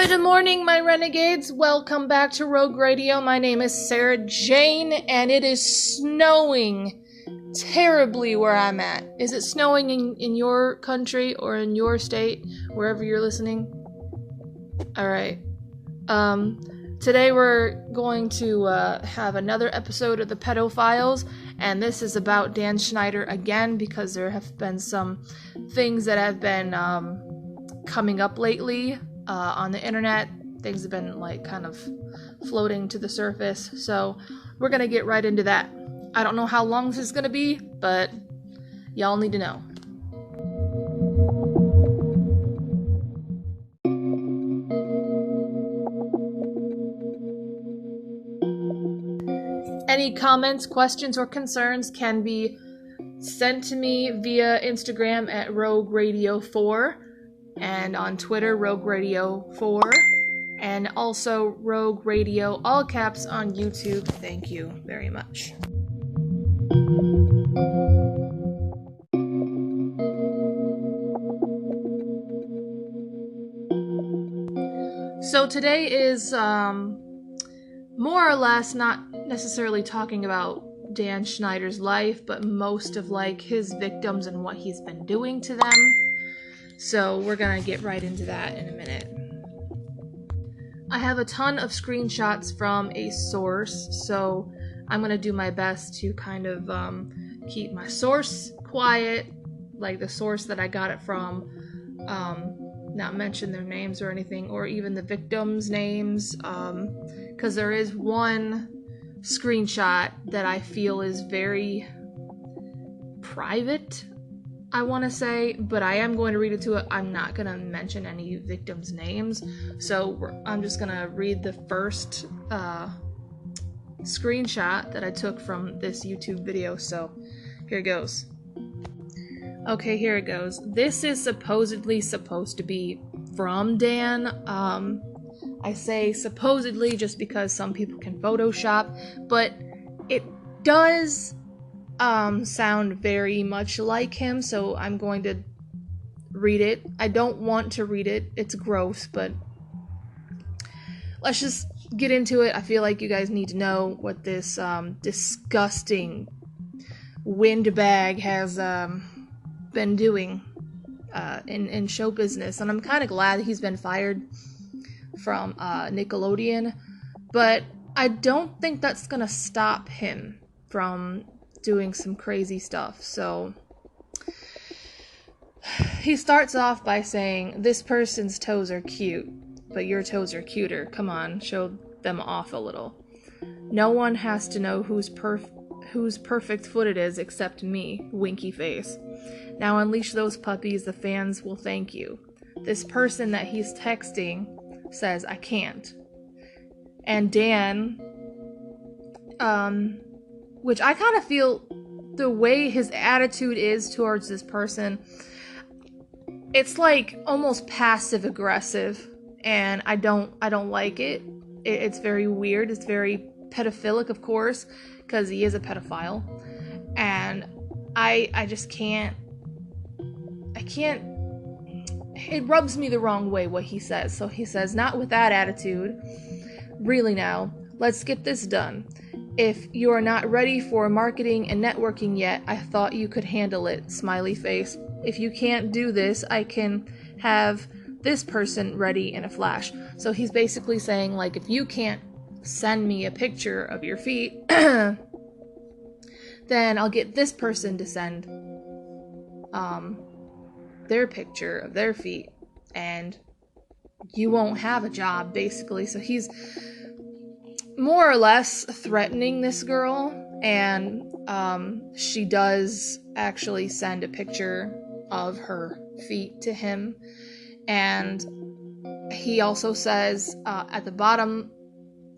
Good morning, my renegades. Welcome back to Rogue Radio. My name is Sarah Jane, and it is snowing terribly where I'm at. Is it snowing in your country or in your state, wherever you're listening? Alright. Today we're going to have another episode of the PEDO-FILES, and this is about Dan Schneider again, because there have been some things that have been coming up lately on the internet. Things have been kind of floating to the surface, so we're gonna get right into that. I don't know how long this is gonna be, but y'all need to know. Any comments, questions, or concerns can be sent to me via Instagram at Rogue Radio 4 and on Twitter, Rogue Radio 4, and also Rogue Radio, all caps, on YouTube. Thank you very much. So today is more or less not necessarily talking about Dan Schneider's life, but most of his victims and what he's been doing to them. So we're gonna get right into that in a minute. I have a ton of screenshots from a source, so I'm gonna do my best to kind of keep my source quiet, like the source that I got it from, not mention their names or anything, or even the victims' names, because there is one screenshot that I feel is very private, I want to say, but I am going to read it to it. I'm not going to mention any victims' names, so I'm just going to read the first screenshot that I took from this YouTube video, so here it goes. Okay, here it goes. This is supposedly supposed to be from Dan. I say supposedly just because some people can Photoshop, but it does sound very much like him, so I'm going to read it. I don't want to read it. It's gross, but let's just get into it. I feel like you guys need to know what this disgusting windbag has been doing in show business, and I'm kind of glad he's been fired from Nickelodeon, but I don't think that's gonna stop him from doing some crazy stuff. So he starts off by saying, "This person's toes are cute, but your toes are cuter. Come on, show them off a little. No one has to know whose perfect foot it is except me, winky face. Now unleash those puppies, the fans will thank you." This person that he's texting says, "I can't." And Dan, which I kind of feel the way his attitude is towards this person, it's almost passive aggressive, and I don't like it. It's very weird. It's very pedophilic, of course, because he is a pedophile, and I just can't. It rubs me the wrong way what he says. So he says, "Not with that attitude. Really now, let's get this done. If you are not ready for marketing and networking yet, I thought you could handle it, smiley face. If you can't do this, I can have this person ready in a flash." So he's basically saying, if you can't send me a picture of your feet, then I'll get this person to send their picture of their feet, and you won't have a job, basically. So he's more or less threatening this girl, and she does actually send a picture of her feet to him, and he also says at the bottom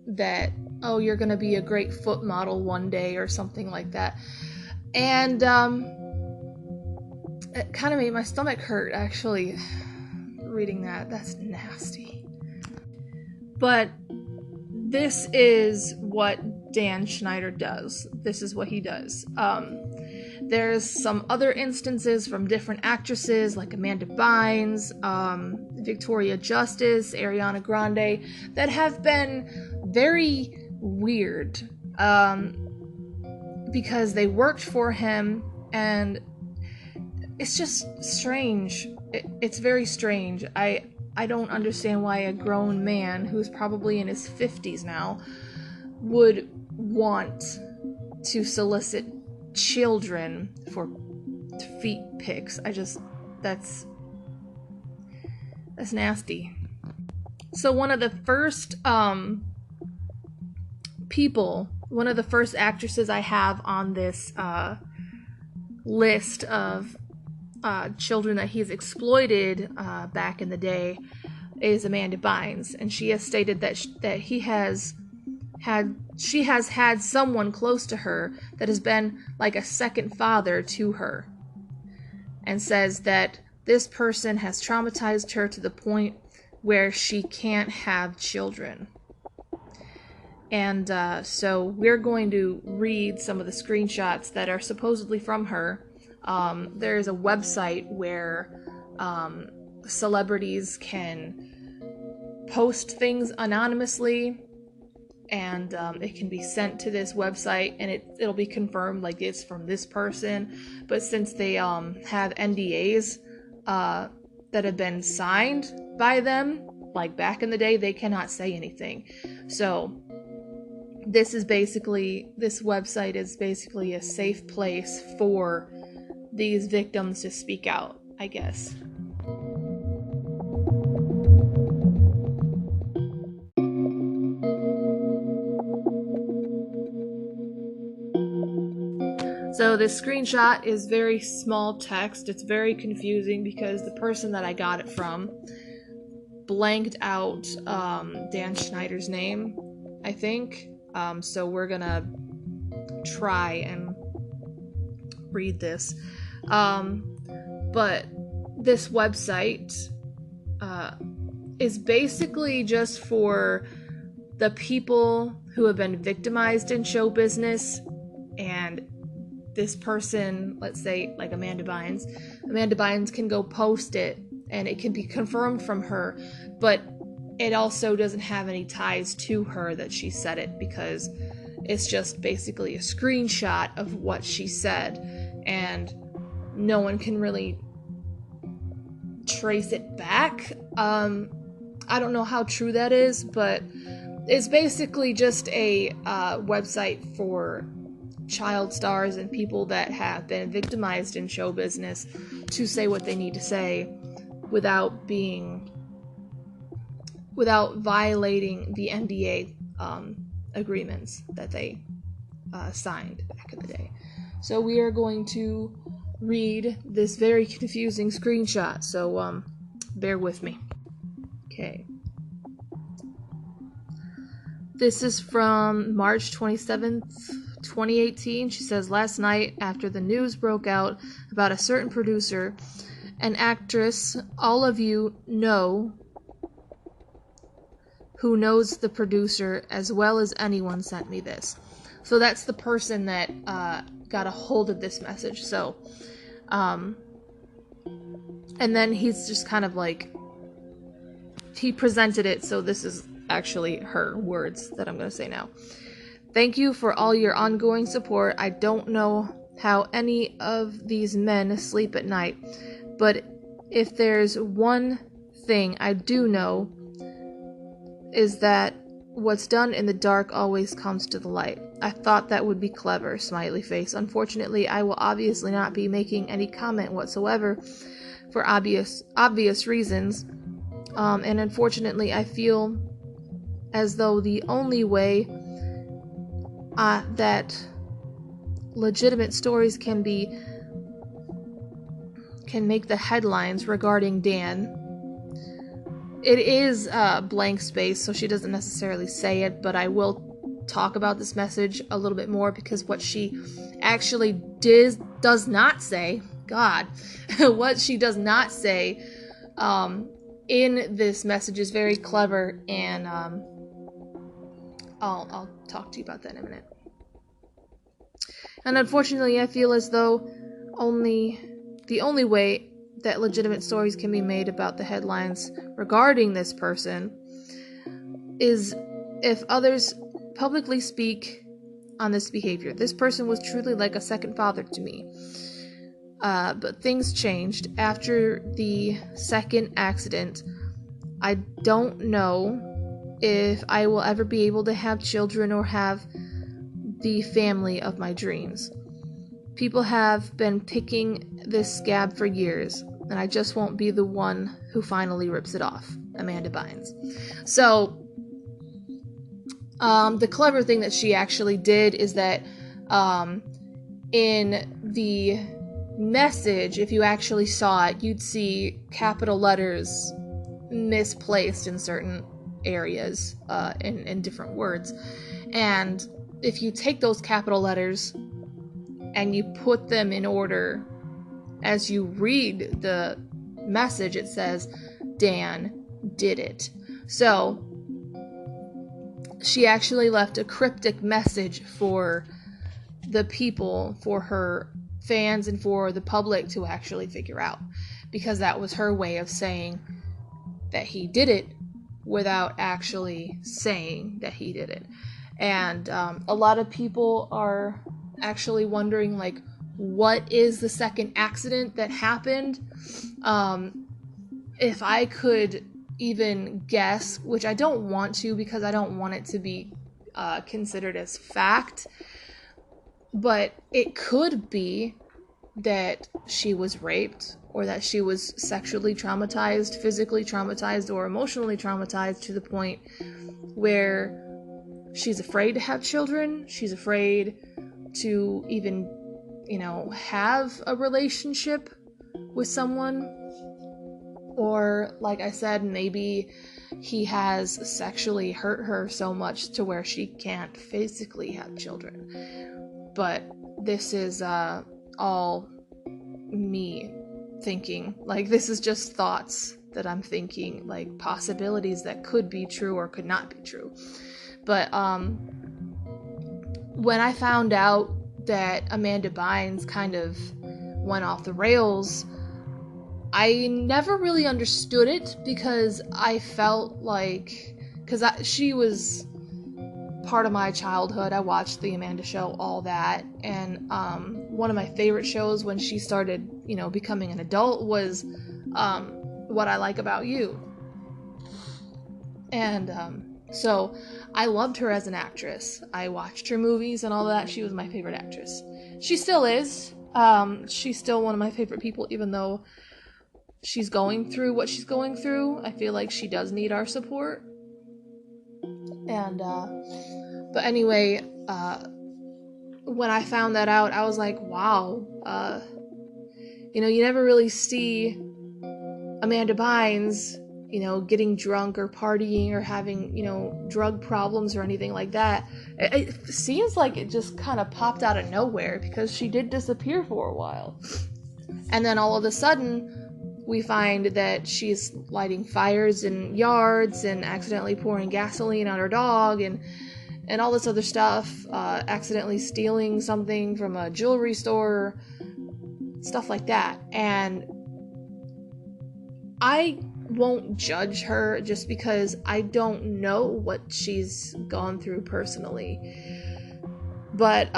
that, "Oh, you're gonna be a great foot model one day," or something like that. And it kind of made my stomach hurt, actually, reading that. That's nasty. But this is what Dan Schneider does. This is what he does. There's some other instances from different actresses like Amanda Bynes, Victoria Justice, Ariana Grande, that have been very weird because they worked for him, and it's just strange. It's very strange. I don't understand why a grown man who's probably in his 50s now would want to solicit children for feet pics. That's nasty. So one of the first one of the first actresses I have on this list of children that he's exploited back in the day is Amanda Bynes, and she has stated that she has had someone close to her that has been like a second father to her, and says that this person has traumatized her to the point where she can't have children. And so we're going to read some of the screenshots that are supposedly from her. There's a website where celebrities can post things anonymously, and it can be sent to this website, and it'll be confirmed like it's from this person. But since they have NDAs that have been signed by them, like back in the day, they cannot say anything. So this website is basically a safe place for these victims to speak out, I guess. So this screenshot is very small text. It's very confusing because the person that I got it from blanked out Dan Schneider's name, I think. So we're gonna try and read this. But this website is basically just for the people who have been victimized in show business, and this person, let's say like Amanda Bynes can go post it and it can be confirmed from her, but it also doesn't have any ties to her that she said it, because it's just basically a screenshot of what she said, and no one can really trace it back. I don't know how true that is, but it's basically just a website for child stars and people that have been victimized in show business to say what they need to say without violating the NDA agreements that they signed back in the day. So we are going to read this very confusing screenshot, so bear with me. Okay. This is from March 27th, 2018. She says, last night, after the news broke out about a certain producer and actress, all of you know who knows the producer as well as anyone sent me this. So that's the person that got a hold of this message. So, and then he's just kind of like, he presented it, so this is actually her words that I'm going to say now. Thank you for all your ongoing support. I don't know how any of these men sleep at night, but if there's one thing I do know is that what's done in the dark always comes to the light. I thought that would be clever, smiley face. Unfortunately, I will obviously not be making any comment whatsoever for obvious reasons. And unfortunately, I feel as though the only way that legitimate stories can make the headlines regarding Dan. It is blank space, so she doesn't necessarily say it, but I will talk about this message a little bit more, because what she actually does not say, God, what she does not say in this message is very clever, and I'll talk to you about that in a minute. And unfortunately, I feel as though the only way that legitimate stories can be made about the headlines regarding this person is if others publicly speak on this behavior. This person was truly like a second father to me. But things changed after the second accident. I don't know if I will ever be able to have children or have the family of my dreams. People have been picking this scab for years, and I just won't be the one who finally rips it off. Amanda Bynes. So, the clever thing that she actually did is that in the message, if you actually saw it, you'd see capital letters misplaced in certain areas, in different words. And if you take those capital letters and you put them in order, as you read the message, it says, Dan did it. So, she actually left a cryptic message for the people, for her fans, and for the public to actually figure out. Because that was her way of saying that he did it without actually saying that he did it. And a lot of people are actually wondering, like, what is the second accident that happened? If I could even guess, which I don't want to because I don't want it to be considered as fact, but it could be that she was raped, or that she was sexually traumatized, physically traumatized, or emotionally traumatized to the point where she's afraid to have children, she's afraid to even, have a relationship with someone. Or, like I said, maybe he has sexually hurt her so much to where she can't physically have children. But this is all me thinking. Like, this is just thoughts that I'm thinking, like possibilities that could be true or could not be true. But when I found out that Amanda Bynes kind of went off the rails, I never really understood it, because I felt like, she was part of my childhood. I watched the Amanda Show, all that, and one of my favorite shows when she started, becoming an adult was What I Like About You. And so I loved her as an actress. I watched her movies and all that. She was my favorite actress. She still is. She's still one of my favorite people, even though she's going through what she's going through. I feel like she does need our support. And, but anyway, when I found that out, I was like, wow, you never really see Amanda Bynes, getting drunk or partying or having, drug problems or anything like that. It seems like it just kind of popped out of nowhere, because she did disappear for a while. And then all of a sudden, we find that she's lighting fires in yards and accidentally pouring gasoline on her dog and all this other stuff, accidentally stealing something from a jewelry store, stuff like that. And I won't judge her just because I don't know what she's gone through personally. But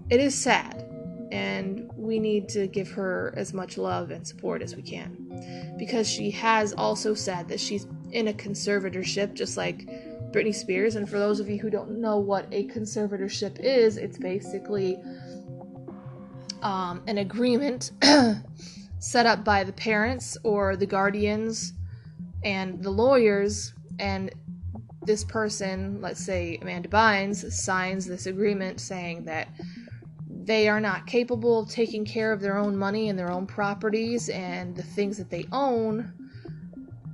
it is sad. And we need to give her as much love and support as we can. Because she has also said that she's in a conservatorship, just like Britney Spears. And for those of you who don't know what a conservatorship is, it's basically an agreement set up by the parents or the guardians and the lawyers. And this person, let's say Amanda Bynes, signs this agreement saying that they are not capable of taking care of their own money and their own properties and the things that they own.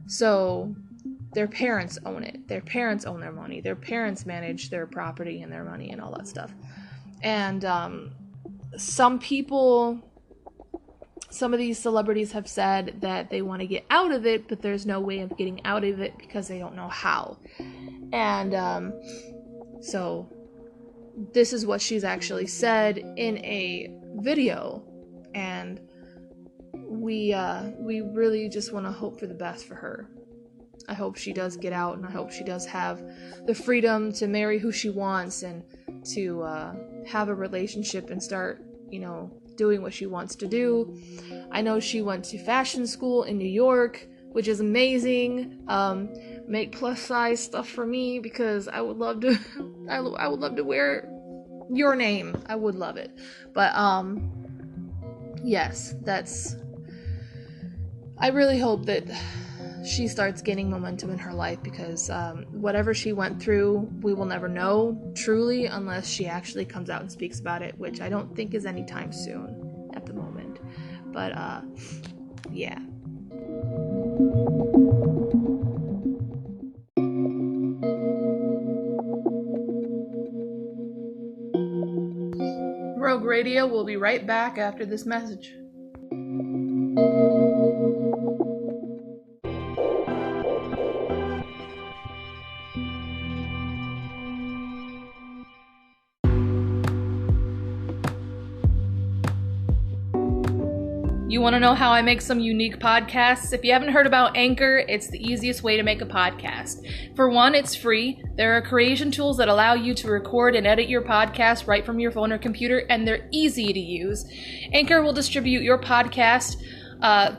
So their parents own it. Their parents own their money. Their parents manage their property and their money and all that stuff. And some of these celebrities have said that they want to get out of it, but there's no way of getting out of it because they don't know how. And so this is what she's actually said in a video, and we really just want to hope for the best for her. I hope she does get out, and I hope she does have the freedom to marry who she wants and to have a relationship and start, doing what she wants to do. I know she went to fashion school in New York, which is amazing. Make plus size stuff for me, because I would love to I would love to wear your name. I would love it. But yes, I really hope that she starts gaining momentum in her life, because whatever she went through, we will never know truly unless she actually comes out and speaks about it, which I don't think is anytime soon at the moment. But yeah. Rogue Radio will be right back after this message. You want to know how I make some unique podcasts? If you haven't heard about Anchor, it's the easiest way to make a podcast. For one, it's free. There are creation tools that allow you to record and edit your podcast right from your phone or computer, and they're easy to use. Anchor will distribute your podcast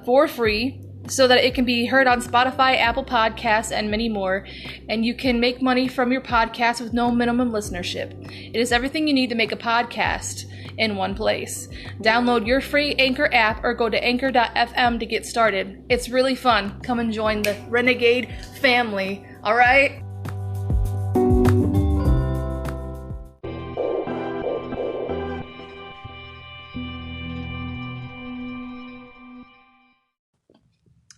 for free so that it can be heard on Spotify, Apple Podcasts, and many more. And you can make money from your podcast with no minimum listenership. It is everything you need to make a podcast in one place. Download your free Anchor app or go to anchor.fm to get started. It's really fun. Come and join the Renegade family, all right?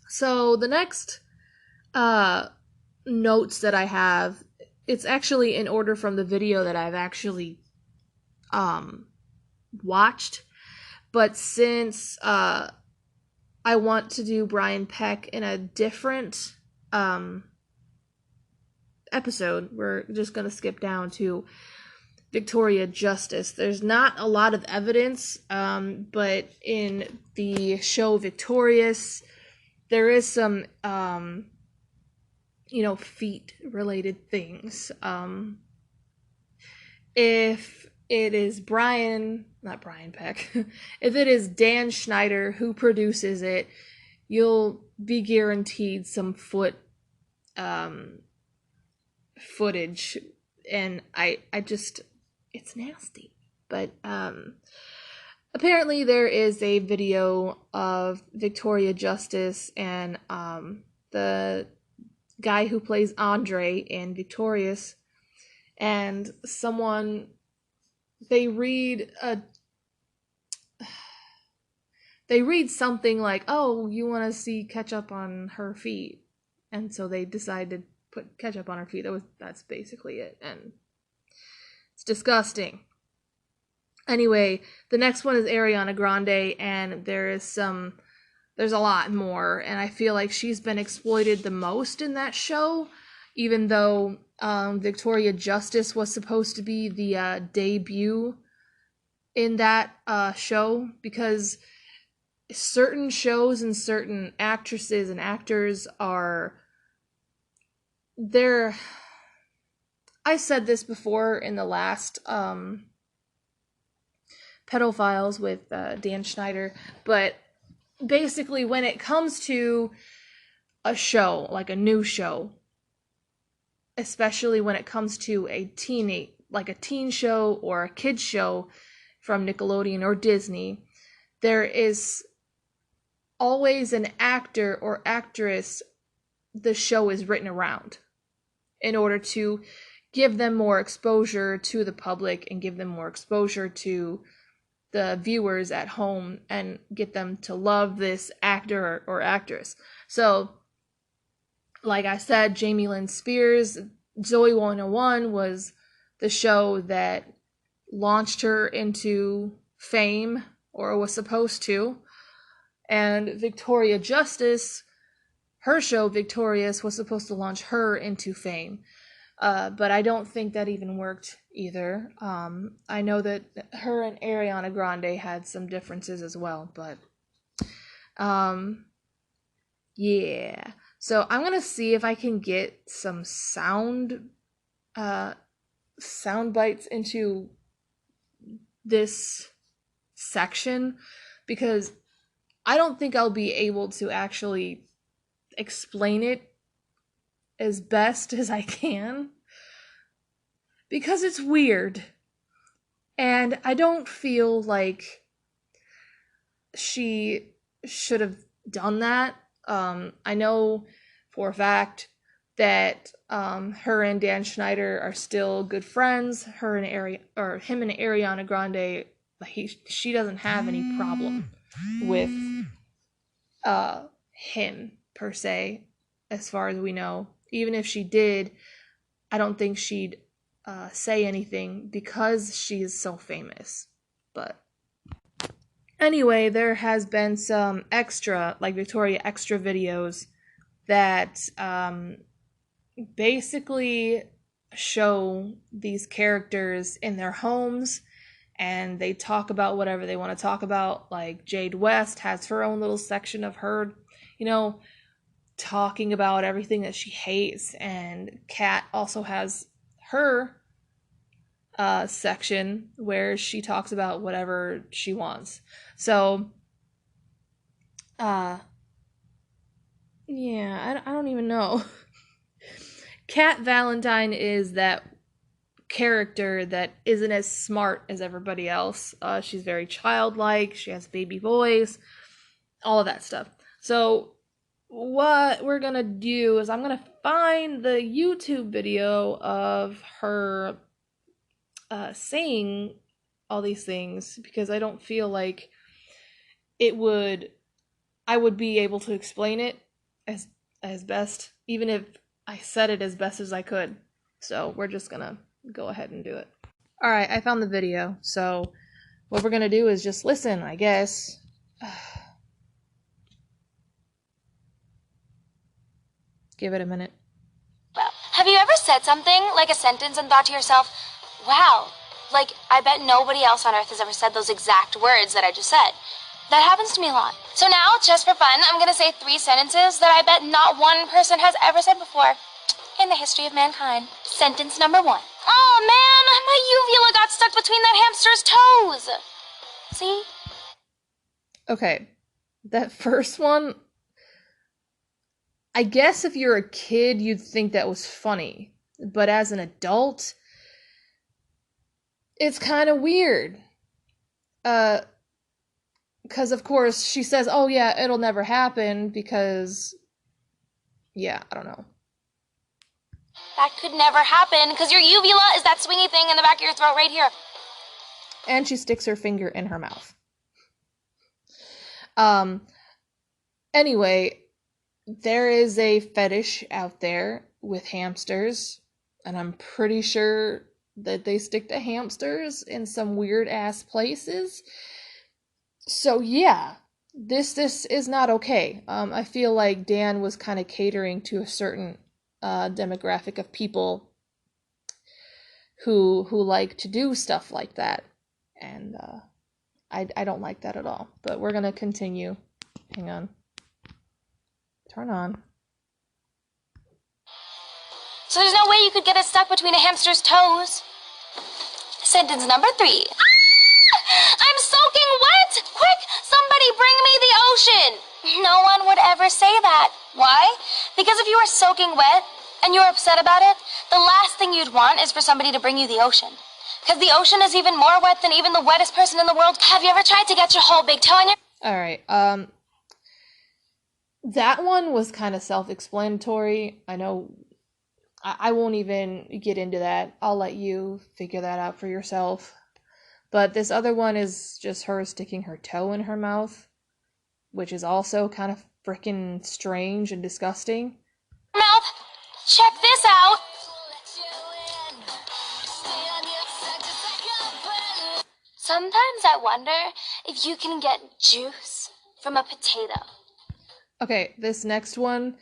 So the next notes that I have, it's actually in order from the video that I've actually watched, but since I want to do Brian Peck in a different episode, we're just going to skip down to Victoria Justice. There's not a lot of evidence, but in the show Victorious, there is some feet related things. If it is not Brian Peck, if it is Dan Schneider who produces it, you'll be guaranteed some footage, and I just, it's nasty. But apparently there is a video of Victoria Justice and the guy who plays Andre in Victorious, and they read something like, "Oh, you want to see ketchup on her feet," and so they decide to put ketchup on her feet. That's basically it, and it's disgusting. Anyway, the next one is Ariana Grande, and there's a lot more, and I feel like she's been exploited the most in that show, even though Victoria Justice was supposed to be the debut in that show, because certain shows and certain actresses and actors I said this before in the last PEDO-FILES with Dan Schneider, but basically when it comes to a show, like a new show, especially when it comes to a teen show or a kid's show from Nickelodeon or Disney, there is always an actor or actress the show is written around in order to give them more exposure to the public and give them more exposure to the viewers at home and get them to love this actor or actress. So, like I said, Jamie Lynn Spears, Zoe 101 was the show that launched her into fame, or was supposed to. And Victoria Justice, her show Victorious, was supposed to launch her into fame. But I don't think that even worked, either. I know that her and Ariana Grande had some differences as well, but yeah. So I'm gonna see if I can get some sound bites into this section, because I don't think I'll be able to actually explain it as best as I can, because it's weird. And I don't feel like she should have done that. I know for a fact that her and Dan Schneider are still good friends. Him and Ariana Grande, she doesn't have any problem with him per se, as far as we know. Even if she did, I don't think she'd say anything because she is so famous. But anyway, there has been some extra, like Victoria extra videos that basically show these characters in their homes, and they talk about whatever they want to talk about. Like Jade West has her own little section of her, talking about everything that she hates, and Kat also has her section where she talks about whatever she wants. So yeah, I don't even know. Kat Valentine is that character that isn't as smart as everybody else. She's very childlike, she has baby voice, all of that stuff. So what we're gonna do is I'm gonna find the YouTube video of her saying all these things, because I don't feel like I would be able to explain it as best, even if I said it as best as I could. So we're just gonna go ahead and do it. Alright, I found the video, so what we're gonna do is just listen, I guess. Give it a minute. Well, have you ever said something, like a sentence, and thought to yourself, wow, like, I bet nobody else on earth has ever said those exact words that I just said? That happens to me a lot. So now, just for fun, I'm gonna say 3 sentences that I bet not one person has ever said before in the history of mankind. Sentence number 1. Oh man, my uvula got stuck between that hamster's toes. See? Okay, that first one, I guess if you're a kid, you'd think that was funny. But as an adult, it's kind of weird. Because of course she says, oh yeah, it'll never happen, because, yeah, I don't know. That could never happen, because your uvula is that swingy thing in the back of your throat right here. And she sticks her finger in her mouth. Anyway, there is a fetish out there with hamsters, and I'm pretty sure that they stick to hamsters in some weird ass places. So yeah, this is not okay. I feel like Dan was kind of catering to a certain demographic of people who like to do stuff like that, and I don't like that at all. But we're gonna continue. Hang on. Turn on. So there's no way you could get it stuck between a hamster's toes. Sentence number 3. I'm soaking wet! Quick, somebody bring me the ocean! No one would ever say that. Why? Because if you are soaking wet and you're upset about it, the last thing you'd want is for somebody to bring you the ocean. Because the ocean is even more wet than even the wettest person in the world. Have you ever tried to get your whole big toe in your... Alright, that one was kind of self-explanatory. I know I won't even get into that. I'll let you figure that out for yourself. But this other one is just her sticking her toe in her mouth, which is also kind of freaking strange and disgusting. Mouth, check this out. Sometimes I wonder if you can get juice from a potato. Okay, this next one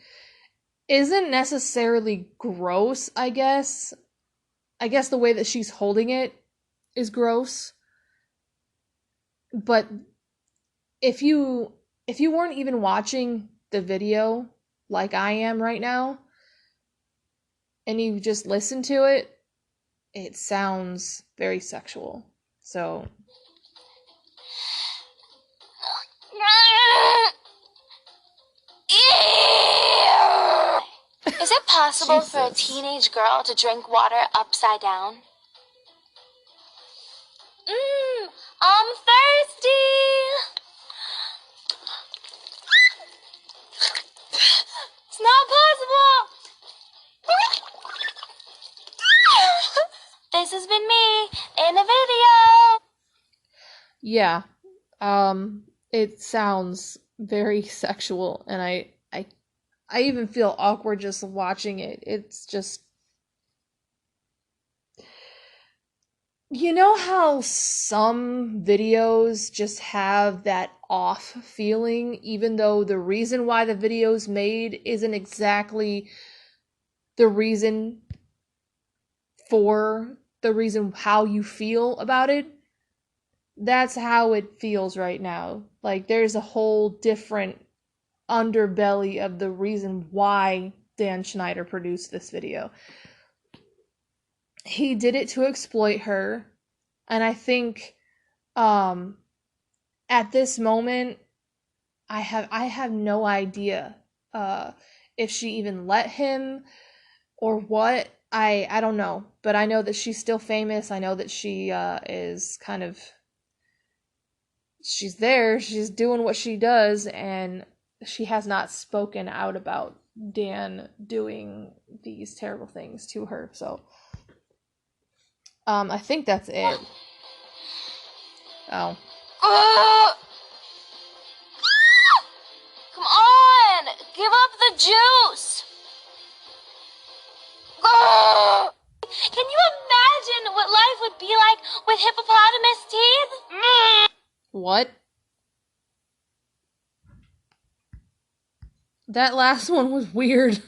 isn't necessarily gross, I guess. I guess the way that she's holding it is gross. But if you weren't even watching the video like I am right now, and you just listen to it, it sounds very sexual. So Is it possible for a Jesus. teenage girl to drink water upside down? I'm thirsty. It's not possible. This has been me in a video. yeah, it sounds very sexual, and I even feel awkward just watching it. It's just, you know how some videos just have that off feeling, even though the reason why the video's made isn't exactly the reason for the reason how you feel about it? That's how it feels right now. Like, there's a whole different underbelly of the reason why Dan Schneider produced this video. He did it to exploit her, and I think at this moment I have no idea if she even let him or what. I don't know, but I know that she's still famous. I know that she is kind of, she's there, she's doing what she does, and she has not spoken out about Dan doing these terrible things to her. So I think that's it. Oh. Come on, give up the juice. Can you imagine what life would be like with hippopotamus teeth? What? That last one was weird.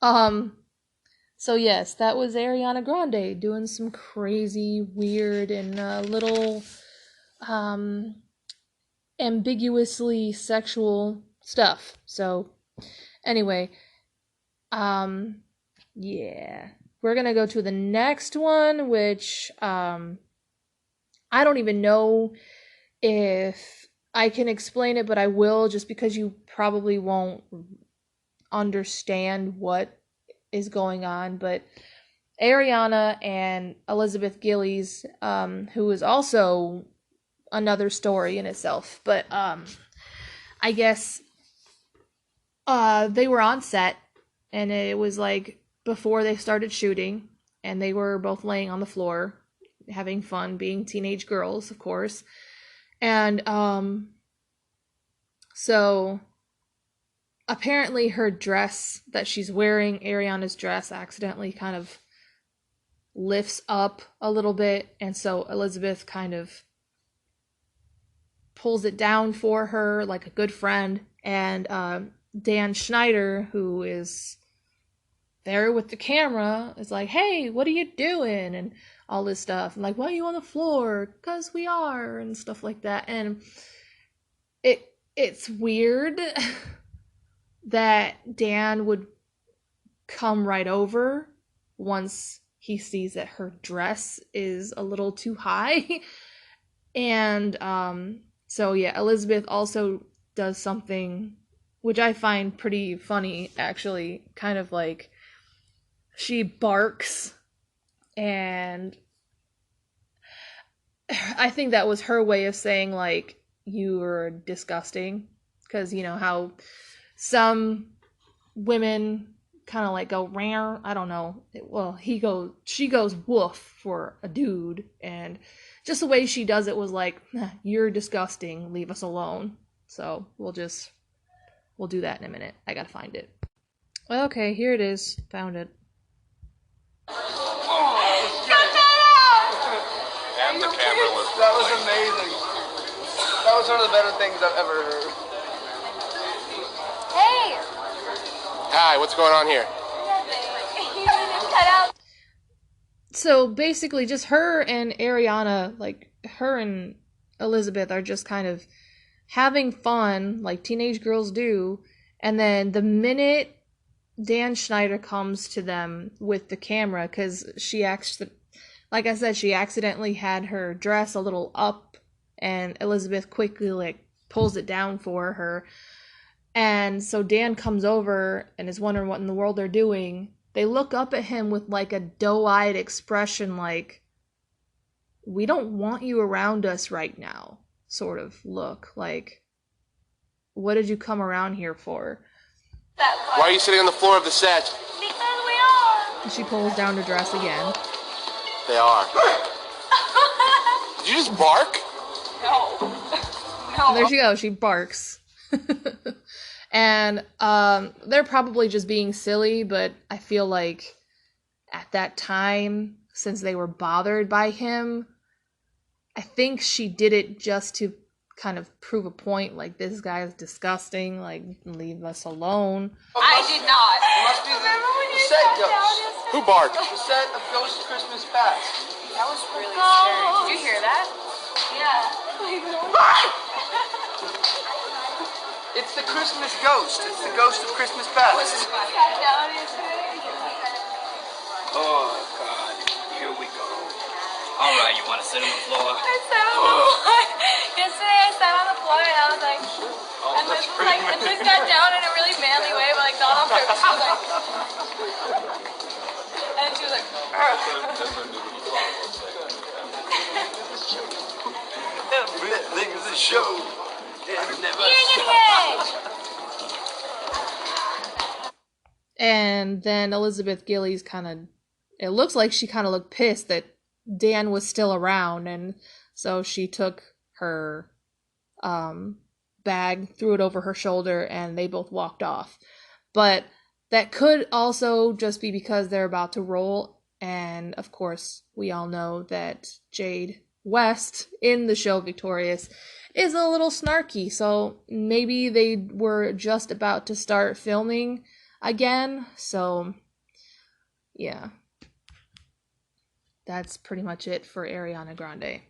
So yes, that was Ariana Grande doing some crazy, weird, and little, ambiguously sexual stuff. So, anyway, yeah. We're gonna go to the next one, which, I don't even know if I can explain it, but I will, just because you probably won't understand what is going on. But Ariana and Elizabeth Gillies, who is also another story in itself, but I guess they were on set, and it was like before they started shooting, and they were both laying on the floor having fun, being teenage girls, of course. And so apparently her dress that she's wearing, Ariana's dress, accidentally kind of lifts up a little bit, and so Elizabeth kind of pulls it down for her like a good friend. And Dan Schneider, who is there with the camera, is like, hey, what are you doing? And all this stuff. And like, why are you on the floor? Because we are, and stuff like that. And it's weird that Dan would come right over once he sees that her dress is a little too high. And so yeah, Elizabeth also does something which I find pretty funny, actually, kind of like she barks, and I think that was her way of saying, like, you are disgusting, because you know how some women kind of like go rare. I don't know. She goes woof for a dude, and just the way she does it was like, you're disgusting, leave us alone. So we'll do that in a minute. I gotta find it. Okay, here it is. Found it. And the camera was... That was amazing. That was one of the better things I've ever heard. Hey! Hi, what's going on here? Nothing. You need to cut out. So basically just her and Ariana, like her and Elizabeth are just kind of having fun like teenage girls do, and then the minute Dan Schneider comes to them with the camera, because like I said, she accidentally had her dress a little up, and Elizabeth quickly like pulls it down for her. And so Dan comes over and is wondering what in the world they're doing. They look up at him with like a doe-eyed expression, like, we don't want you around us right now, sort of look. Like, what did you come around here for? Why are you sitting on the floor of the set? Because we are. And she pulls down her dress again. They are. Did you just bark? No. And there she goes, she barks. And they're probably just being silly, but I feel like at that time, since they were bothered by him, I think she did it just to kind of prove a point, like, this guy is disgusting, like, leave us alone. I did not. It must be the set ghost. Who barked? The set of Ghost Christmas Past. That was really scary. Did you hear that? Yeah. It's the Christmas ghost. It's the ghost of Christmas Past. Oh, God. Here we go. All right, you want to sit on the floor? I sat on the floor. Yesterday I sat on the floor and I was like, and this was like, and this got down in a really manly way, but like not on purpose. She was like, and she was like, Everything's a show. It's never And then Elizabeth Gillies it looks like she kind of looked pissed that Dan was still around, and so she took her bag, threw it over her shoulder, and they both walked off. But that could also just be because they're about to roll, and of course, we all know that Jade West in the show Victorious is a little snarky, so maybe they were just about to start filming again, so yeah. That's pretty much it for Ariana Grande.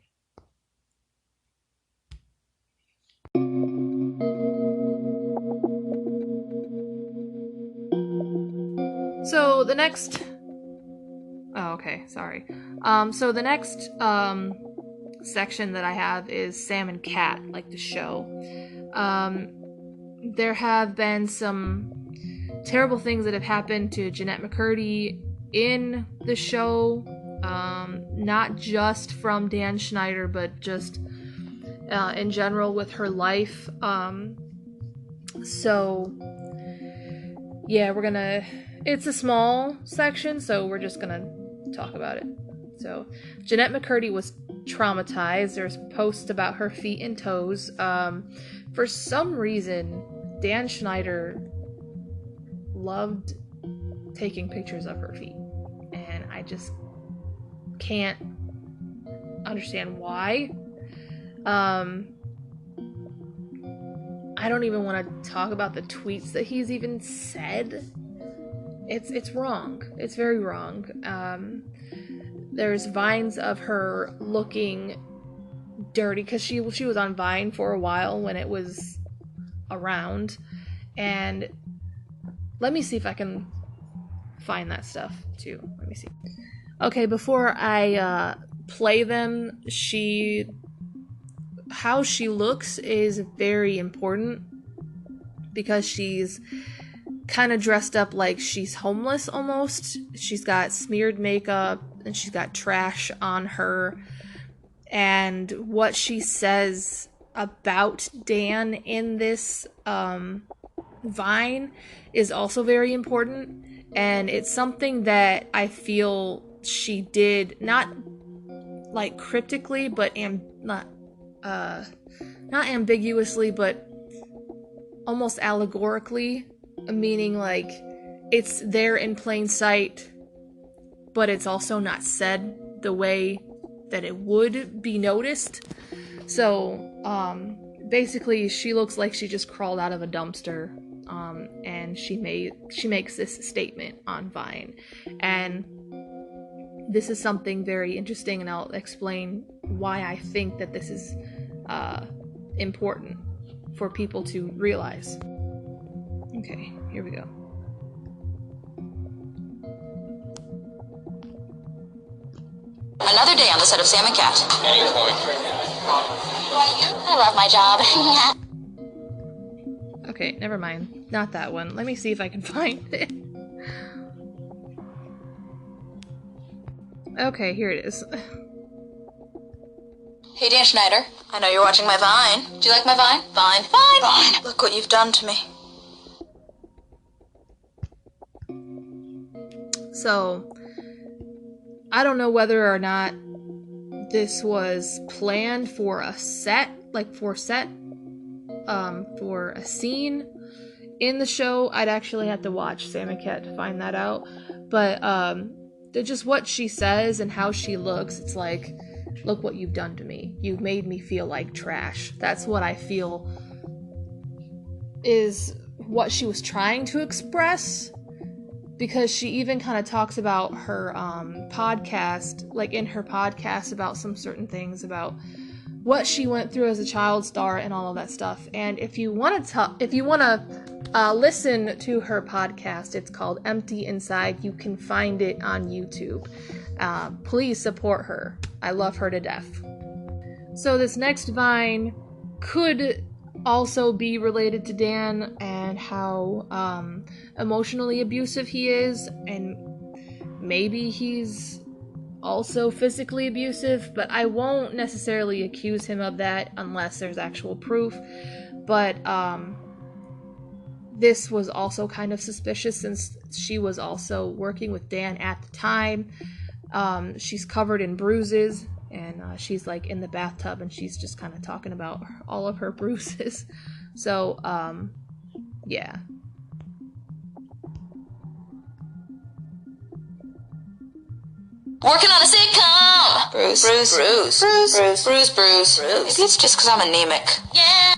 So the next... Oh, okay, sorry. So the next section that I have is Sam and Cat, like the show. There have been some terrible things that have happened to Jeanette McCurdy in the show, not just from Dan Schneider, but just in general with her life. So yeah, it's a small section, so we're just gonna talk about it. So Jeanette McCurdy was traumatized. There's posts about her feet and toes. For some reason, Dan Schneider loved taking pictures of her feet, and I just can't understand why. I don't even want to talk about the tweets that he's even said. It's wrong. It's very wrong. There's Vines of her looking dirty, because she was on Vine for a while when it was around, and let me see if I can find that stuff too. Let me see. Okay, before I play them, how she looks is very important, because she's kind of dressed up like she's homeless almost. She's got smeared makeup and she's got trash on her. And what she says about Dan in this Vine is also very important. And it's something that I feel she did not like cryptically, but not ambiguously, but almost allegorically, meaning like it's there in plain sight, but it's also not said the way that it would be noticed. So basically she looks like she just crawled out of a dumpster, and she makes this statement on Vine, and this is something very interesting, and I'll explain why I think that this is important for people to realize. Okay, here we go. Another day on the set of Sam and Cat. I love my job. Okay, never mind. Not that one. Let me see if I can find it. Okay, here it is. Hey, Dan Schneider. I know you're watching my Vine. Do you like my Vine? Vine. Look what you've done to me. So, I don't know whether or not this was planned for a set, for a scene in the show. I'd actually have to watch Sam and Cat to find that out. But, just what she says and how she looks, it's like, look what you've done to me. You've made me feel like trash. That's what I feel is what she was trying to express. Because she even kind of talks about her podcast, in her podcast, about some certain things, about what she went through as a child star and all of that stuff. And if you want to listen to her podcast, it's called Empty Inside. You can find it on YouTube. Please support her. I love her to death. So this next Vine could also be related to Dan and how emotionally abusive he is, and maybe he's also physically abusive, but I won't necessarily accuse him of that unless there's actual proof. But this was also kind of suspicious since she was also working with Dan at the time. She's covered in bruises, and she's in the bathtub, and she's just kind of talking about all of her bruises. So, yeah. Working on a sitcom. Bruce. Maybe it's just because I'm anemic. Yeah.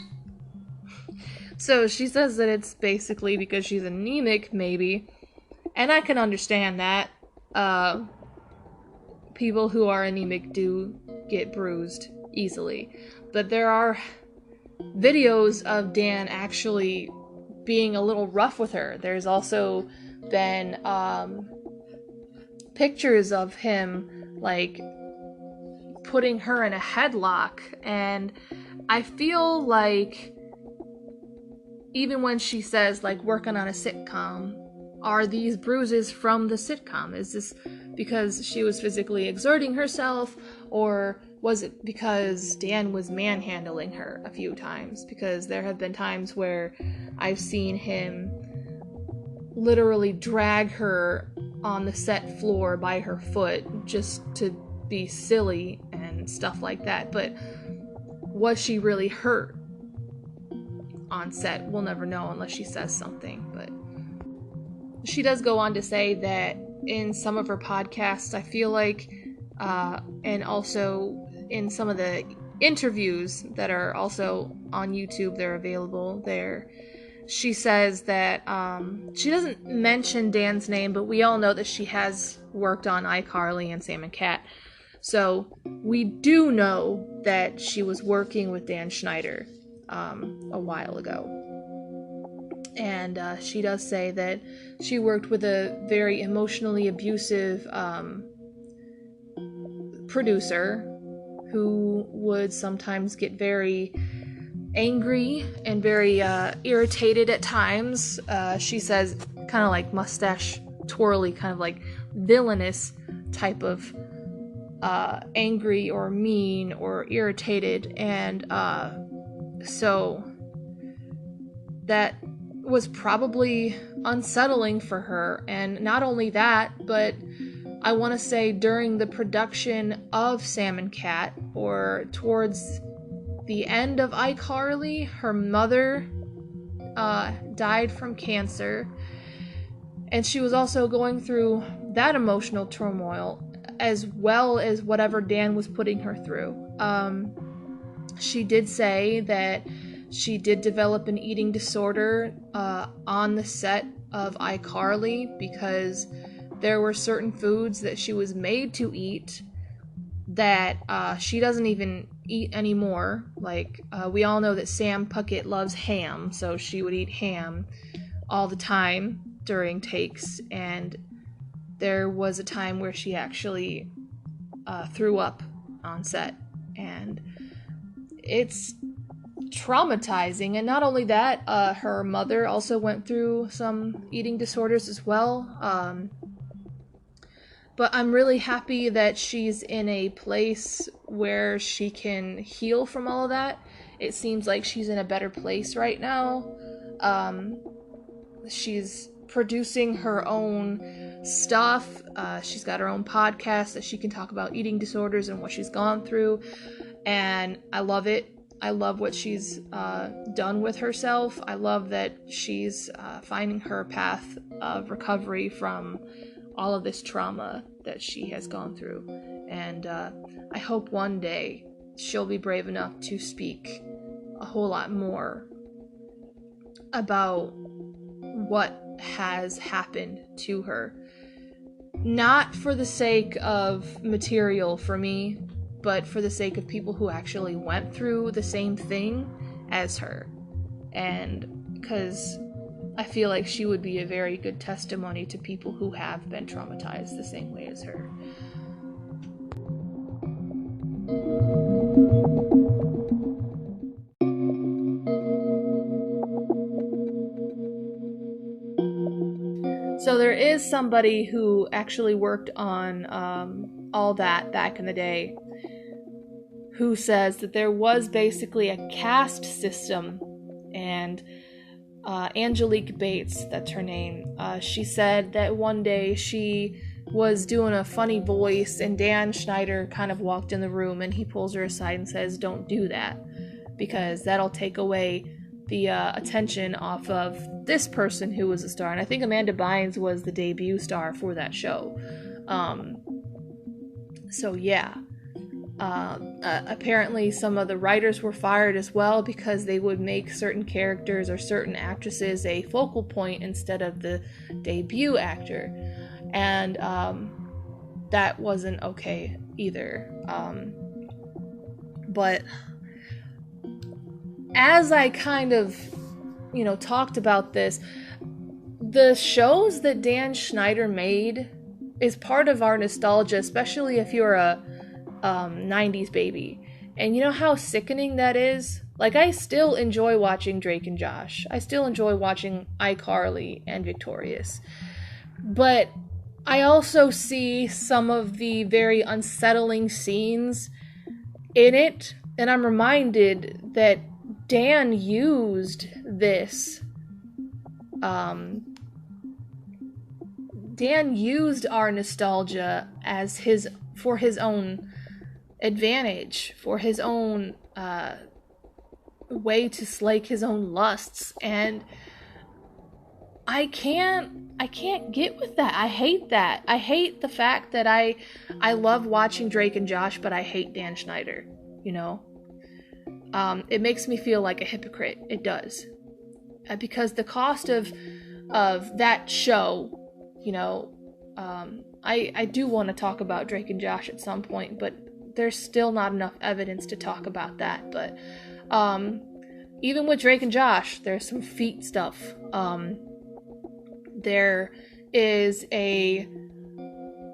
So she says that it's basically because she's anemic, maybe. And I can understand that. People who are anemic do get bruised easily. But there are videos of Dan actually being a little rough with her. There's also been pictures of him putting her in a headlock, and I feel like even when she says working on a sitcom, are these bruises from the sitcom? Is this because she was physically exerting herself, or was it because Dan was manhandling her a few times? Because there have been times where I've seen him literally drag her on the set floor by her foot just to be silly and stuff like that. But was she really hurt on set? We'll never know unless she says something. But she does go on to say that in some of her podcasts, I feel like, and also in some of the interviews that are also on YouTube, they're available there, she says that she doesn't mention Dan's name, but we all know that she has worked on iCarly and Sam and Cat. So we do know that she was working with Dan Schneider a while ago. And she does say that she worked with a very emotionally abusive producer who would sometimes get very angry and very irritated at times. She says kind of mustache twirly, kind of villainous type of angry or mean or irritated. And so that was probably unsettling for her. And not only that, but I want to say during the production of Sam and Cat, or towards the end of iCarly, her mother died from cancer, and she was also going through that emotional turmoil as well as whatever Dan was putting her through. She did say that she did develop an eating disorder on the set of iCarly because there were certain foods that she was made to eat that she doesn't even eat anymore. Like, we all know that Sam Puckett loves ham, so she would eat ham all the time during takes, and there was a time where she actually threw up on set, and it's traumatizing. And not only that, her mother also went through some eating disorders as well. But I'm really happy that she's in a place where she can heal from all of that. It seems like she's in a better place right now. She's producing her own stuff. She's got her own podcast that she can talk about eating disorders and what she's gone through. And I love it. I love what she's done with herself. I love that she's finding her path of recovery from all of this trauma that she has gone through. And I hope one day she'll be brave enough to speak a whole lot more about what has happened to her. Not for the sake of material for me, but for the sake of people who actually went through the same thing as her. And because I feel like she would be a very good testimony to people who have been traumatized the same way as her. So there is somebody who actually worked on all that back in the day, who says that there was basically a caste system, and Angelique Bates, that's her name, she said that one day she was doing a funny voice and Dan Schneider kind of walked in the room and he pulls her aside and says, "Don't do that, because that'll take away the attention off of this person who was a star." And I think Amanda Bynes was the debut star for that show. So yeah. Apparently some of the writers were fired as well because they would make certain characters or certain actresses a focal point instead of the debut actor. And that wasn't okay either. But as I kind of, talked about this, the shows that Dan Schneider made is part of our nostalgia, especially if you're a 90s baby. And you know how sickening that is? Like, I still enjoy watching Drake and Josh. I still enjoy watching iCarly and Victorious. But I also see some of the very unsettling scenes in it, and I'm reminded that Dan used this. Dan used our nostalgia as for his own advantage, for his own way to slake his own lusts, and I can't get with that. I hate that. I hate the fact that I love watching Drake and Josh, but I hate Dan Schneider, It makes me feel like a hypocrite. It does. Because the cost of that show, I do want to talk about Drake and Josh at some point, but there's still not enough evidence to talk about that. But even with Drake and Josh, there's some feet stuff. There is a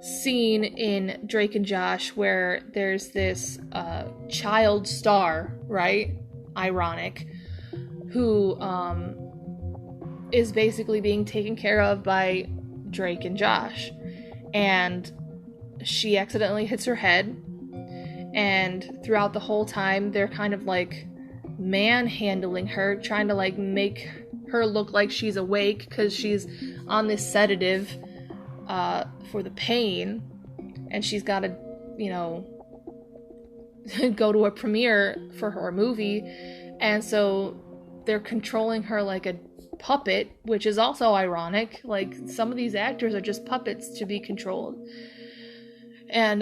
scene in Drake and Josh where there's this child star, right? Ironic, who is basically being taken care of by Drake and Josh. And she accidentally hits her head. And throughout the whole time, they're kind of like manhandling her, trying to like make her look like she's awake because she's on this sedative for the pain, and she's got to, go to a premiere for her movie, and so they're controlling her like a puppet, which is also ironic. Like, some of these actors are just puppets to be controlled. And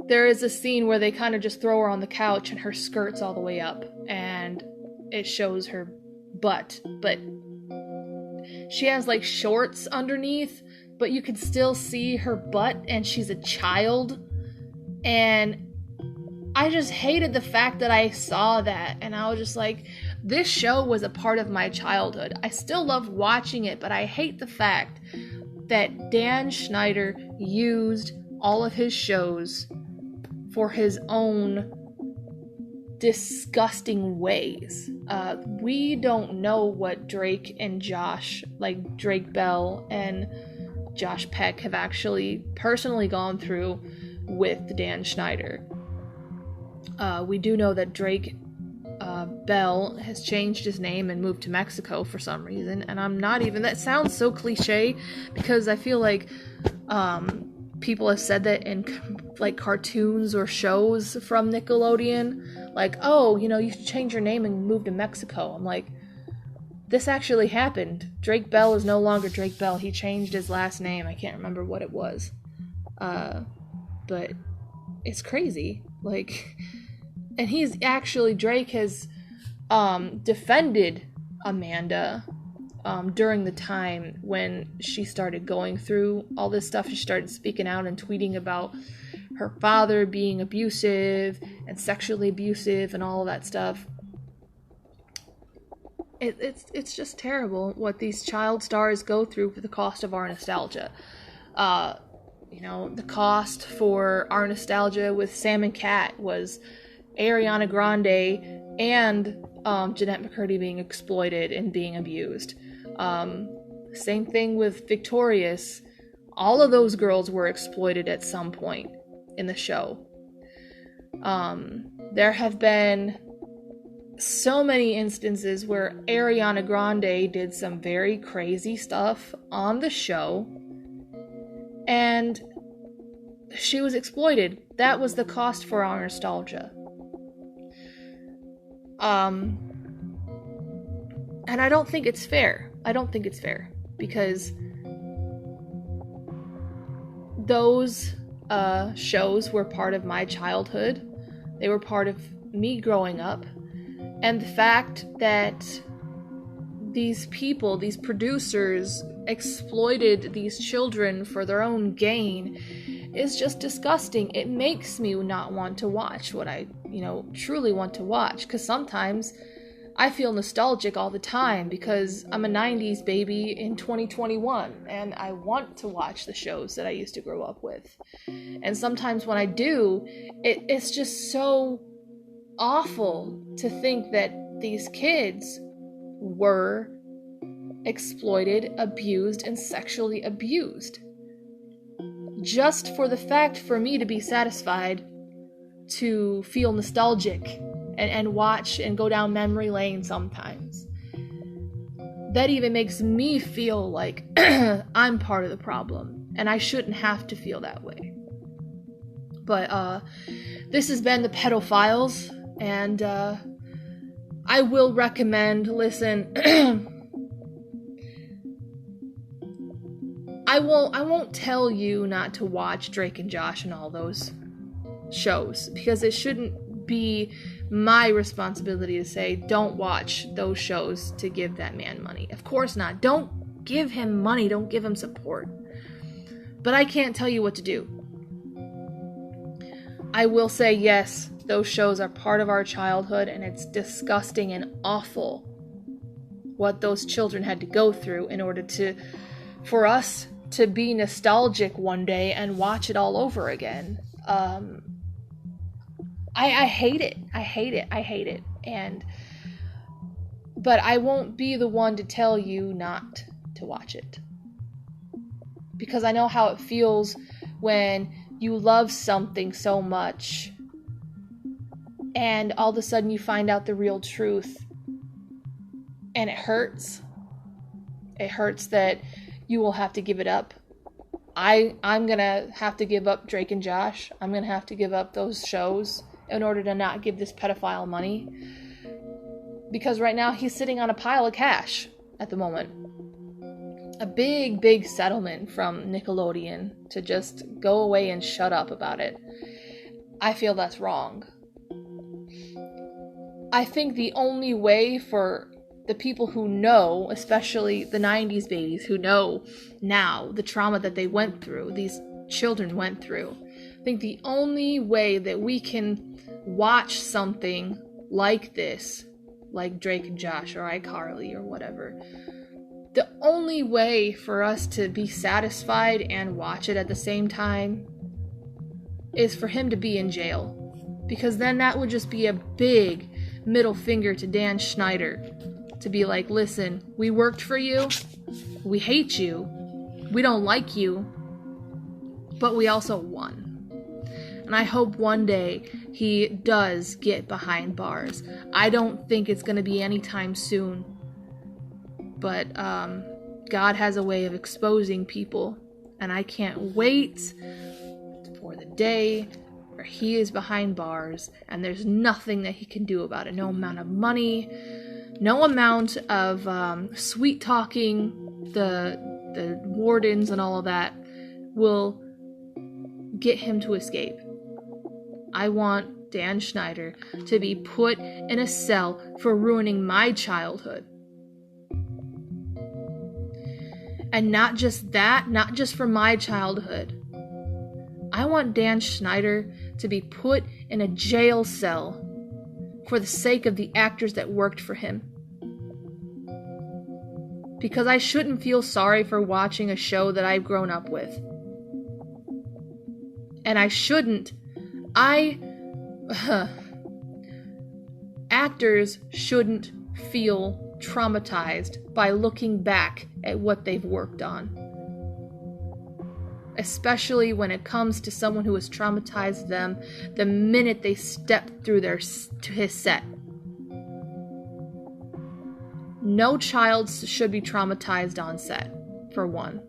there is a scene where they kind of just throw her on the couch and her skirt's all the way up, and it shows her butt, but she has like shorts underneath, but you can still see her butt, and she's a child. And I just hated the fact that I saw that, and I was just like, this show was a part of my childhood. I still love watching it, but I hate the fact that Dan Schneider used all of his shows for his own disgusting ways. We don't know what Drake and Josh, like Drake Bell and Josh Peck, have actually personally gone through with Dan Schneider. We do know that Drake Bell has changed his name and moved to Mexico for some reason, and I'm not even, that sounds so cliche, because I feel like people have said that in like cartoons or shows from Nickelodeon, like, oh, you know, you should change your name and move to Mexico. I'm like, this actually happened. Drake Bell is no longer Drake Bell. He changed his last name. I can't remember what it was. But it's crazy. Like, and he's actually, Drake has defended Amanda during the time when she started going through all this stuff. She started speaking out and tweeting about her father being abusive and sexually abusive and all of that stuff. It's just terrible what these child stars go through for the cost of our nostalgia. You know, the cost for our nostalgia with Sam and Cat was Ariana Grande and Jeanette McCurdy being exploited and being abused. Same thing with Victorious. All of those girls were exploited at some point in the show. There have been so many instances where Ariana Grande did some very crazy stuff on the show, and she was exploited. That was the cost for our nostalgia. And I don't think it's fair. Because those shows were part of my childhood. They were part of me growing up. And the fact that these people, these producers, exploited these children for their own gain is just disgusting. It makes me not want to watch what I, truly want to watch. Because sometimes I feel nostalgic all the time because I'm a 90s baby in 2021 and I want to watch the shows that I used to grow up with. And sometimes when I do, it's just so awful to think that these kids were exploited, abused, and sexually abused. Just for the fact for me to be satisfied to feel nostalgic and watch and go down memory lane sometimes. That even makes me feel like I'm part of the problem, and I shouldn't have to feel that way. But this has been the PEDO-FILES, and I will recommend, listen, I won't tell you not to watch Drake and Josh and all those shows, because it shouldn't be my responsibility to say, don't watch those shows to give that man money. Of course not. Don't give him money. Don't give him support. But I can't tell you what to do. I will say, yes, those shows are part of our childhood, and it's disgusting and awful what those children had to go through in order for us to be nostalgic one day and watch it all over again. I hate it. I hate it. But I won't be the one to tell you not to watch it. Because I know how it feels when you love something so much and all of a sudden you find out the real truth. And it hurts. It hurts that you will have to give it up. I'm gonna have to give up Drake and Josh. I'm gonna have to give up those shows in order to not give this pedophile money. Because right now he's sitting on a pile of cash at the moment. A big, big settlement from Nickelodeon to just go away and shut up about it. I feel that's wrong. I think the only way for the people who know, especially the 90s babies who know now the trauma that they went through, these children went through. I think the only way that we can watch something like this, like Drake and Josh or iCarly or whatever, the only way for us to be satisfied and watch it at the same time is for him to be in jail. Because then that would just be a big middle finger to Dan Schneider. To be like, listen, we worked for you, we hate you, we don't like you, but we also won. And I hope one day he does get behind bars. I don't think it's going to be anytime soon. But God has a way of exposing people. And I can't wait for the day where he is behind bars and there's nothing that he can do about it. No amount of money, no amount of sweet talking the wardens and all of that will get him to escape. I want Dan Schneider to be put in a cell for ruining my childhood. And not just that, not just for my childhood. I want Dan Schneider to be put in a jail cell for the sake of the actors that worked for him. Because I shouldn't feel sorry for watching a show that I've grown up with. And I shouldn't. Actors shouldn't feel traumatized by looking back at what they've worked on. Especially when it comes to someone who has traumatized them the minute they step through to his set. No child should be traumatized on set, for one.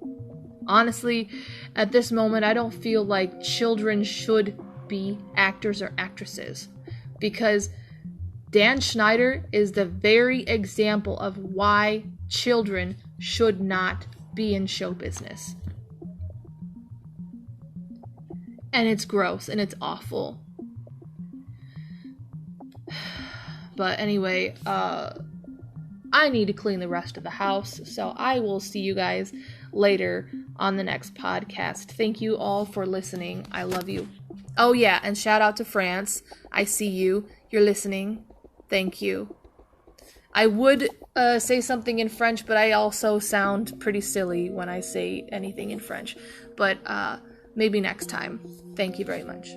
Honestly, at this moment, I don't feel like children should be actors or actresses, because Dan Schneider is the very example of why children should not be in show business. And it's gross and it's awful. But anyway, I need to clean the rest of the house, so I will see you guys later on the next podcast. Thank you all for listening. I love you. Oh yeah, and shout out to France. I see you. You're listening. Thank you. I would say something in French, but I also sound pretty silly when I say anything in French. But maybe next time. Thank you very much.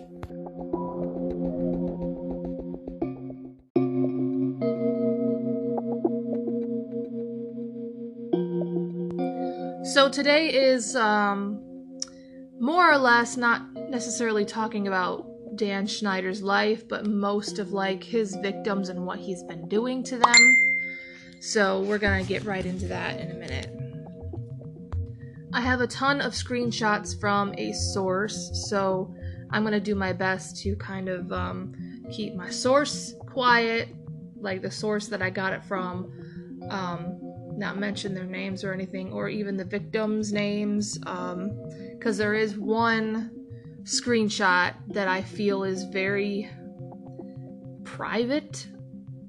So today is more or less not necessarily talking about Dan Schneider's life, but most of like his victims and what he's been doing to them. So we're gonna get right into that in a minute. I have a ton of screenshots from a source, so I'm gonna do my best to kind of keep my source quiet, like the source that I got it from, not mention their names or anything, or even the victims' names, because there is one screenshot that I feel is very private,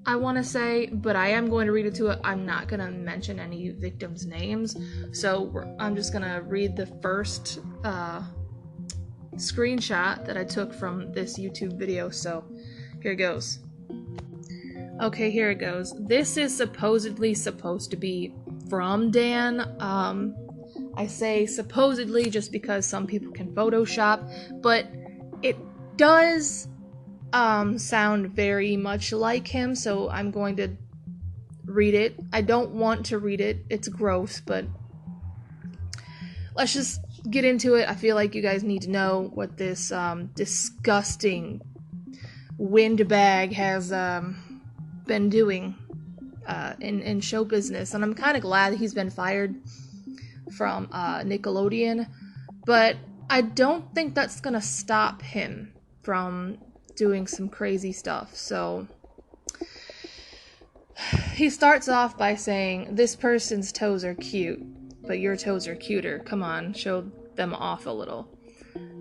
I want to say, but I am going to read it to it. I'm not going to mention any victims' names, so I'm just going to read the first screenshot that I took from this YouTube video, so here it goes. Okay, here it goes. This is supposedly supposed to be from Dan. I say supposedly just because some people can Photoshop, but it does sound very much like him, so I'm going to read it. I don't want to read it. It's gross, but let's just get into it. I feel like you guys need to know what this disgusting windbag has been doing in show business, and I'm kind of glad he's been fired from Nickelodeon, but I don't think that's gonna stop him from doing some crazy stuff. So he starts off by saying, "This person's toes are cute, but your toes are cuter. Come on, show them off a little.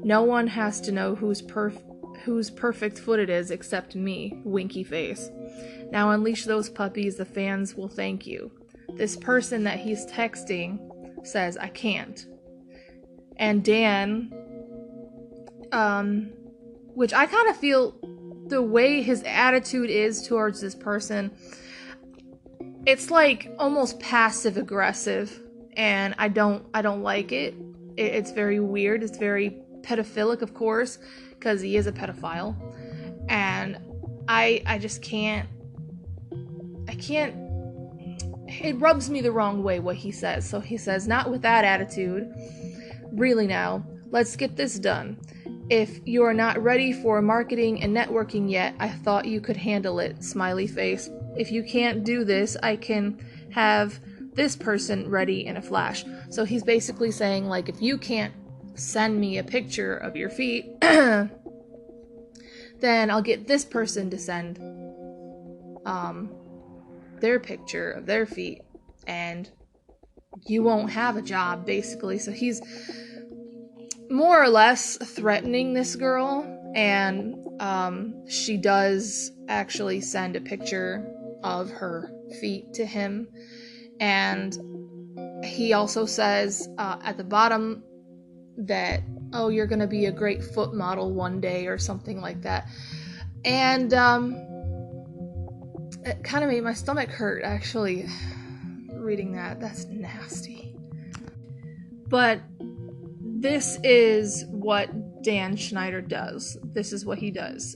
No one has to know whose perfect foot it is except me, winky face. Now unleash those puppies, the fans will thank you. This person that he's texting says, I can't. And Dan, which I kind of feel the way his attitude is towards this person, it's like almost passive aggressive, and I don't like it. It's very weird. It's very pedophilic, of course, because he is a pedophile, and I just can't. It rubs me the wrong way what he says. So he says, not with that attitude. Really now, let's get this done. If you are not ready for marketing and networking yet, I thought you could handle it, smiley face. If you can't do this, I can have this person ready in a flash. So he's basically saying, like, if you can't send me a picture of your feet, then I'll get this person to send their picture of their feet, and you won't have a job, basically. So he's more or less threatening this girl, and she does actually send a picture of her feet to him, and he also says at the bottom that, oh, you're gonna be a great foot model one day, or something like that. And it kind of made my stomach hurt, actually, reading that. That's nasty. But this is what Dan Schneider does. This is what he does.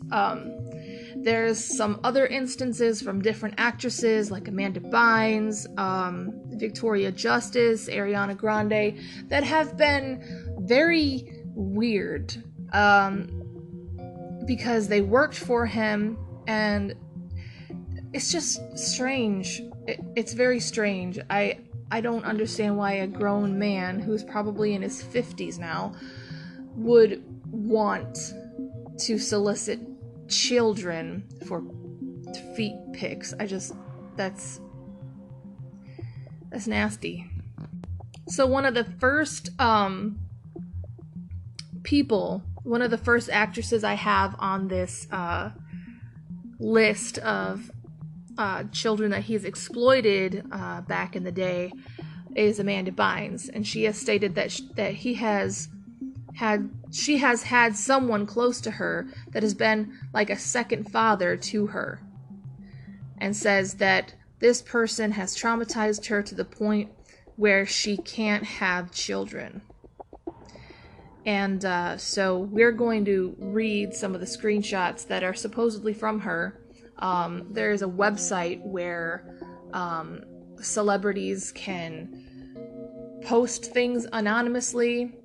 There's some other instances from different actresses, like Amanda Bynes, Victoria Justice, Ariana Grande, that have been very weird, because they worked for him, and it's just strange. It's very strange. I don't understand why a grown man who's probably in his 50s now would want to solicit children for feet pics. That's nasty. So one of the first one of the first actresses I have on this list of children that he's exploited back in the day is Amanda Bynes, and she has stated that she has had someone close to her that has been like a second father to her, and says that this person has traumatized her to the point where she can't have children. And so we're going to read some of the screenshots that are supposedly from her. There's a website where celebrities can post things anonymously,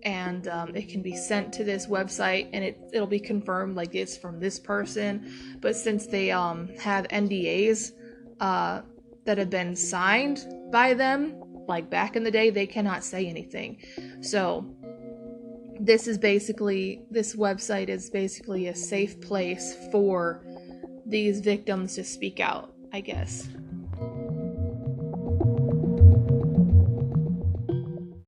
and it can be sent to this website, and it'll be confirmed like it's from this person. But since they have NDAs that have been signed by them, like back in the day, they cannot say anything. So this website is basically a safe place for these victims to speak out, I guess.